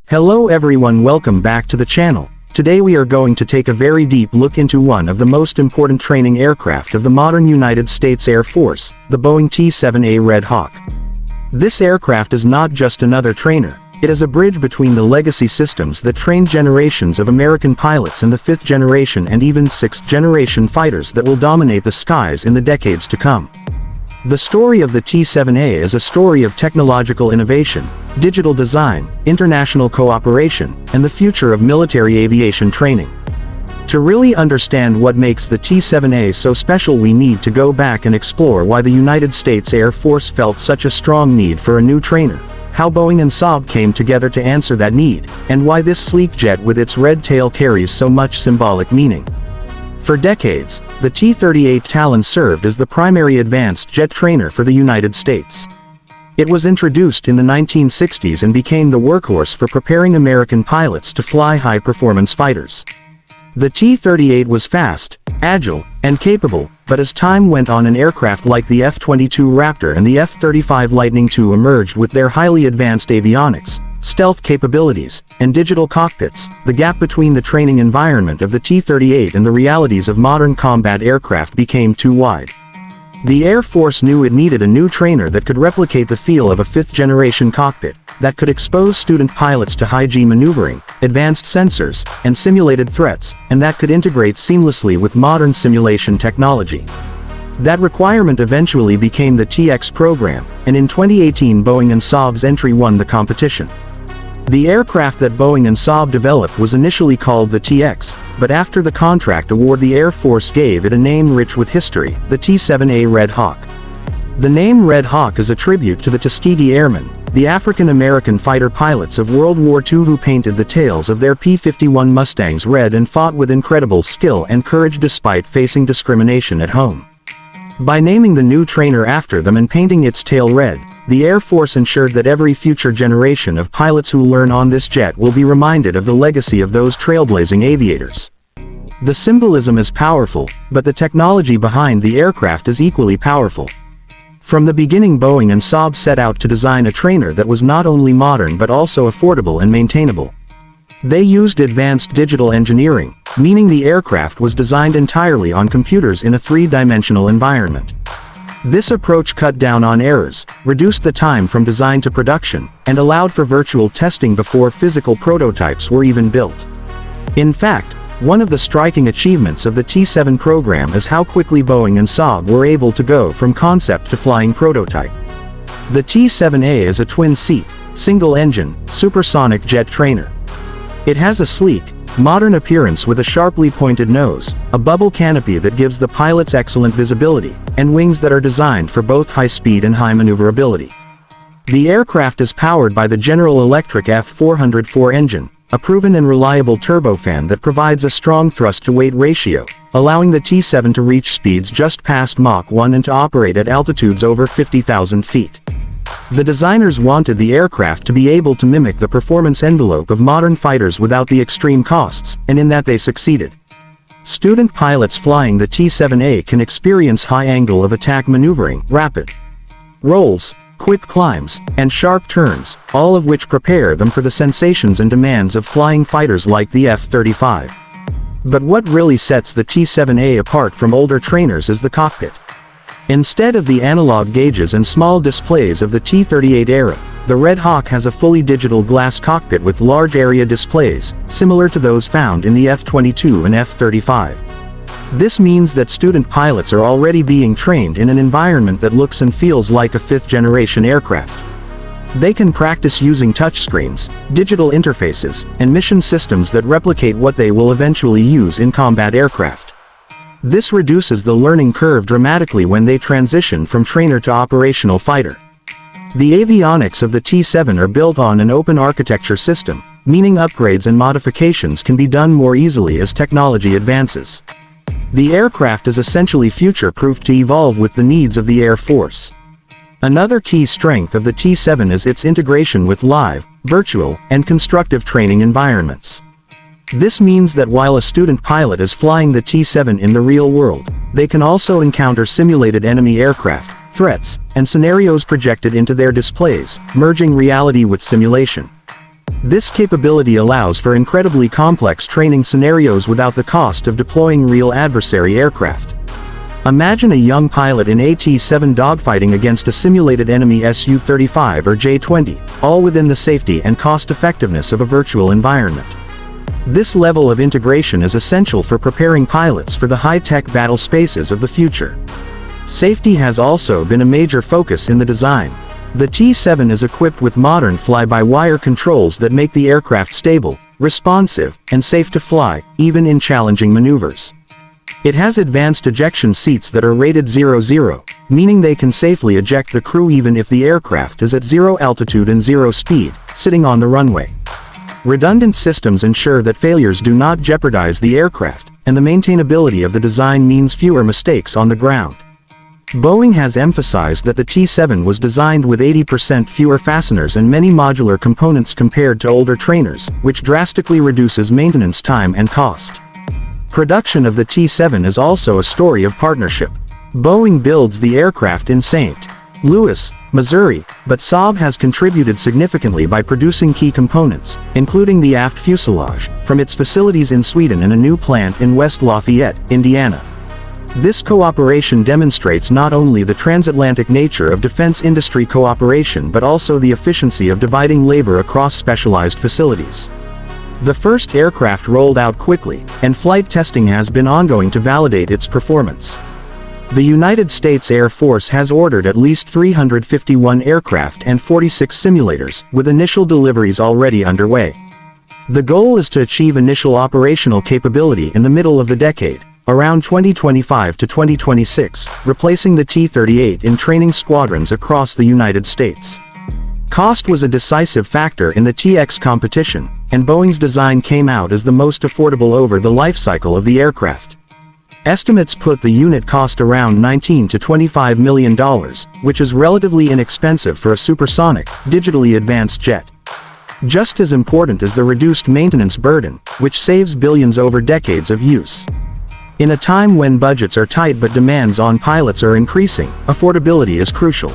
Hello everyone, welcome back to the channel. Today we are going to take a very deep look into one of the most important training aircraft of the modern United States Air Force, the Boeing T-7A Red Hawk. This aircraft is not just another trainer, it is a bridge between the legacy systems that trained generations of American pilots and the 5th generation and even 6th generation fighters that will dominate the skies in the decades to come. The story of the T-7A is a story of technological innovation, digital design, international cooperation, and the future of military aviation training. To really understand what makes the T-7A so special, we need to go back and explore why the United States Air Force felt such a strong need for a new trainer, how Boeing and Saab came together to answer that need, and why this sleek jet with its red tail carries so much symbolic meaning. For decades, the T-38 Talon served as the primary advanced jet trainer for the United States. It was introduced in the 1960s and became the workhorse for preparing American pilots to fly high-performance fighters. The T-38 was fast, agile, and capable, but as time went on, an aircraft like the F-22 Raptor and the F-35 Lightning II emerged with their highly advanced avionics, stealth capabilities, and digital cockpits. The gap between the training environment of the T-38 and the realities of modern combat aircraft became too wide. The Air Force knew it needed a new trainer that could replicate the feel of a 5th-generation cockpit, that could expose student pilots to high-G maneuvering, advanced sensors, and simulated threats, and that could integrate seamlessly with modern simulation technology. That requirement eventually became the TX program, and in 2018 Boeing and Saab's entry won the competition. The aircraft that Boeing and Saab developed was initially called the TX, but after the contract award the Air Force gave it a name rich with history, the T-7A Red Hawk. The name Red Hawk is a tribute to the Tuskegee Airmen, the African-American fighter pilots of World War II who painted the tails of their P-51 Mustangs red and fought with incredible skill and courage despite facing discrimination at home. By naming the new trainer after them and painting its tail red, the Air Force ensured that every future generation of pilots who learn on this jet will be reminded of the legacy of those trailblazing aviators. The symbolism is powerful, but the technology behind the aircraft is equally powerful. From the beginning, Boeing and Saab set out to design a trainer that was not only modern but also affordable and maintainable. They used advanced digital engineering, meaning the aircraft was designed entirely on computers in a three-dimensional environment. This approach cut down on errors, reduced the time from design to production, and allowed for virtual testing before physical prototypes were even built. In fact, one of the striking achievements of the T-7 program is how quickly Boeing and Saab were able to go from concept to flying prototype. The T-7A is a twin-seat, single-engine, supersonic jet trainer. It has a sleek, modern appearance with a sharply pointed nose, a bubble canopy that gives the pilots excellent visibility, and wings that are designed for both high speed and high maneuverability. The aircraft is powered by the General Electric F404 engine, a proven and reliable turbofan that provides a strong thrust-to-weight ratio, allowing the T-7 to reach speeds just past Mach 1 and to operate at altitudes over 50,000 feet. The designers wanted the aircraft to be able to mimic the performance envelope of modern fighters without the extreme costs, and in that they succeeded. Student pilots flying the T-7A can experience high angle of attack maneuvering, rapid rolls, quick climbs, and sharp turns, all of which prepare them for the sensations and demands of flying fighters like the F-35. But what really sets the T-7A apart from older trainers is the cockpit. Instead of the analog gauges and small displays of the T-38 era, the Red Hawk has a fully digital glass cockpit with large area displays, similar to those found in the F-22 and F-35. This means that student pilots are already being trained in an environment that looks and feels like a 5th-generation aircraft. They can practice using touchscreens, digital interfaces, and mission systems that replicate what they will eventually use in combat aircraft. This reduces the learning curve dramatically when they transition from trainer to operational fighter. The avionics of the T-7 are built on an open architecture system, meaning upgrades and modifications can be done more easily as technology advances. The aircraft is essentially future-proof to evolve with the needs of the Air Force. Another key strength of the T-7 is its integration with live, virtual, and constructive training environments. This means that while a student pilot is flying the T-7 in the real world, they can also encounter simulated enemy aircraft, threats, and scenarios projected into their displays, merging reality with simulation. This capability allows for incredibly complex training scenarios without the cost of deploying real adversary aircraft. Imagine a young pilot in a T-7 dogfighting against a simulated enemy Su-35 or J-20, all within the safety and cost-effectiveness of a virtual environment. This level of integration is essential for preparing pilots for the high-tech battle spaces of the future. Safety has also been a major focus in the design. The T-7 is equipped with modern fly-by-wire controls that make the aircraft stable, responsive, and safe to fly, even in challenging maneuvers. It has advanced ejection seats that are rated 0-0, meaning they can safely eject the crew even if the aircraft is at 0 altitude and 0 speed, sitting on the runway. Redundant systems ensure that failures do not jeopardize the aircraft, and the maintainability of the design means fewer mistakes on the ground. Boeing has emphasized that the T-7 was designed with 80% fewer fasteners and many modular components compared to older trainers, which drastically reduces maintenance time and cost. Production of the T-7 is also a story of partnership. Boeing builds the aircraft in St. Louis, Missouri, but Saab has contributed significantly by producing key components, including the aft fuselage, from its facilities in Sweden and a new plant in West Lafayette, Indiana. This cooperation demonstrates not only the transatlantic nature of defense industry cooperation but also the efficiency of dividing labor across specialized facilities. The first aircraft rolled out quickly, and flight testing has been ongoing to validate its performance. The United States Air Force has ordered at least 351 aircraft and 46 simulators, with initial deliveries already underway. The goal is to achieve initial operational capability in the middle of the decade, around 2025 to 2026, replacing the T-38 in training squadrons across the United States. Cost was a decisive factor in the TX competition, and Boeing's design came out as the most affordable over the life cycle of the aircraft. Estimates put the unit cost around $19 to $25 million, which is relatively inexpensive for a supersonic, digitally advanced jet. Just as important is the reduced maintenance burden, which saves billions over decades of use. In a time when budgets are tight but demands on pilots are increasing, affordability is crucial.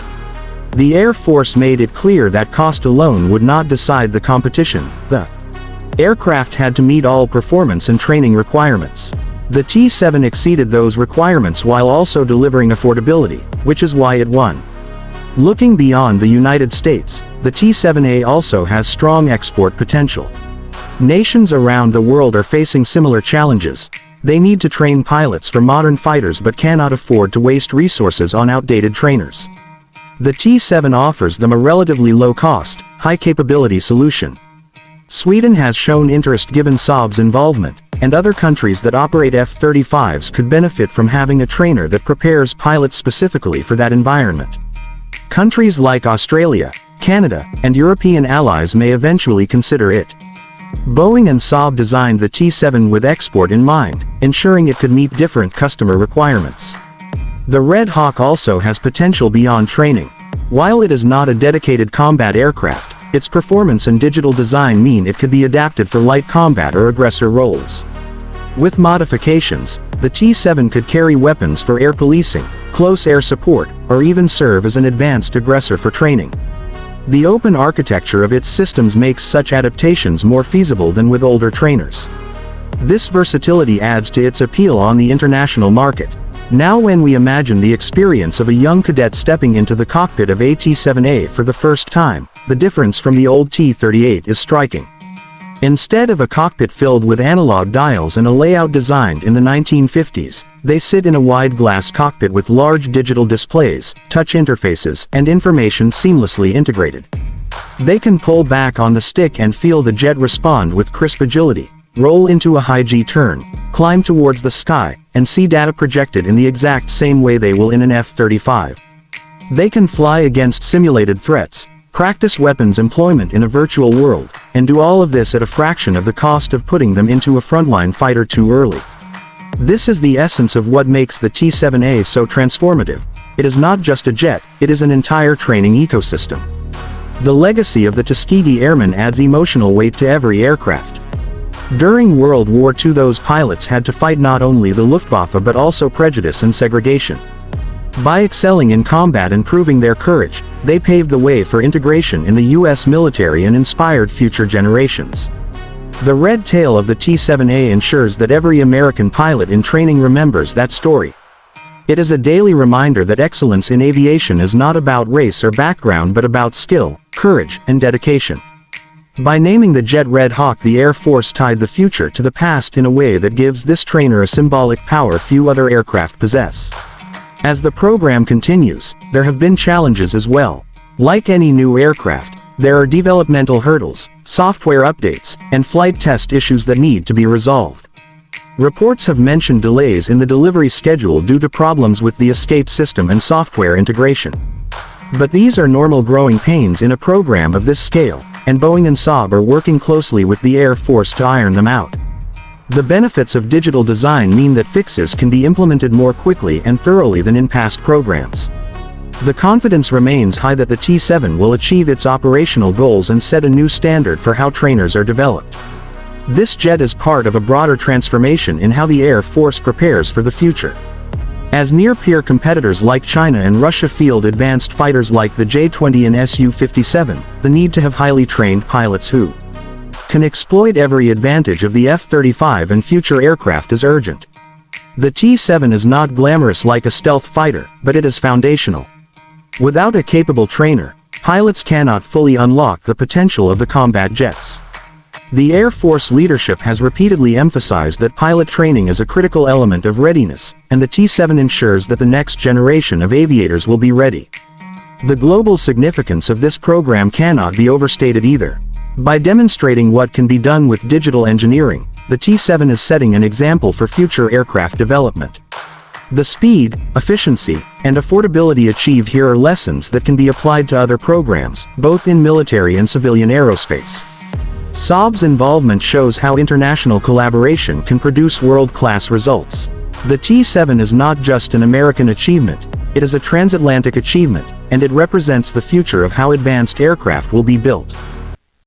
The Air Force made it clear that cost alone would not decide the competition. The aircraft had to meet all performance and training requirements. The T-7 exceeded those requirements while also delivering affordability, which is why it won. Looking beyond the United States, the T-7A also has strong export potential. Nations around the world are facing similar challenges. They need to train pilots for modern fighters but cannot afford to waste resources on outdated trainers. The T-7 offers them a relatively low-cost, high-capability solution. Sweden has shown interest given Saab's involvement, and other countries that operate F-35s could benefit from having a trainer that prepares pilots specifically for that environment. Countries like Australia, Canada, and European allies may eventually consider it. Boeing and Saab designed the T-7 with export in mind, ensuring it could meet different customer requirements. The Red Hawk also has potential beyond training. While it is not a dedicated combat aircraft, its performance and digital design mean it could be adapted for light combat or aggressor roles. With modifications, the T-7 could carry weapons for air policing, close air support, or even serve as an advanced aggressor for training. The open architecture of its systems makes such adaptations more feasible than with older trainers. This versatility adds to its appeal on the international market. Now when we imagine the experience of a young cadet stepping into the cockpit of a T-7A for the first time, the difference from the old T-38 is striking. Instead of a cockpit filled with analog dials and a layout designed in the 1950s, they sit in a wide glass cockpit with large digital displays, touch interfaces, and information seamlessly integrated. They can pull back on the stick and feel the jet respond with crisp agility, roll into a high G turn, climb towards the sky, and see data projected in the exact same way they will in an F-35. They can fly against simulated threats, practice weapons employment in a virtual world, and do all of this at a fraction of the cost of putting them into a frontline fighter too early. This is the essence of what makes the T-7A so transformative. It is not just a jet, it is an entire training ecosystem. The legacy of the Tuskegee Airmen adds emotional weight to every aircraft. During World War II, those pilots had to fight not only the Luftwaffe but also prejudice and segregation. By excelling in combat and proving their courage, They paved the way for integration in the U.S. military and inspired future generations. The red tail of the T-7A ensures that every American pilot in training remembers that story. It is a daily reminder that excellence in aviation is not about race or background but about skill, courage, and dedication. By naming the jet Red Hawk, the Air Force tied the future to the past in a way that gives this trainer a symbolic power few other aircraft possess. As the program continues, there have been challenges as well. Like any new aircraft, there are developmental hurdles, software updates, and flight test issues that need to be resolved. Reports have mentioned delays in the delivery schedule due to problems with the escape system and software integration. But these are normal growing pains in a program of this scale, and Boeing and Saab are working closely with the Air Force to iron them out. The benefits of digital design mean that fixes can be implemented more quickly and thoroughly than in past programs. The confidence remains high that the T-7 will achieve its operational goals and set a new standard for how trainers are developed. This jet is part of a broader transformation in how the Air Force prepares for the future. As near-peer competitors like China and Russia field advanced fighters like the J-20 and Su-57, the need to have highly trained pilots who can exploit every advantage of the F-35 and future aircraft is urgent. The T-7 is not glamorous like a stealth fighter, but it is foundational. Without a capable trainer, pilots cannot fully unlock the potential of the combat jets. The Air Force leadership has repeatedly emphasized that pilot training is a critical element of readiness, and the T-7 ensures that the next generation of aviators will be ready. The global significance of this program cannot be overstated either. By demonstrating what can be done with digital engineering, the T-7 is setting an example for future aircraft development. The speed, efficiency, and affordability achieved here are lessons that can be applied to other programs, both in military and civilian aerospace. Saab's involvement shows how international collaboration can produce world-class results. The T-7 is not just an American achievement, it is a transatlantic achievement, and it represents the future of how advanced aircraft will be built.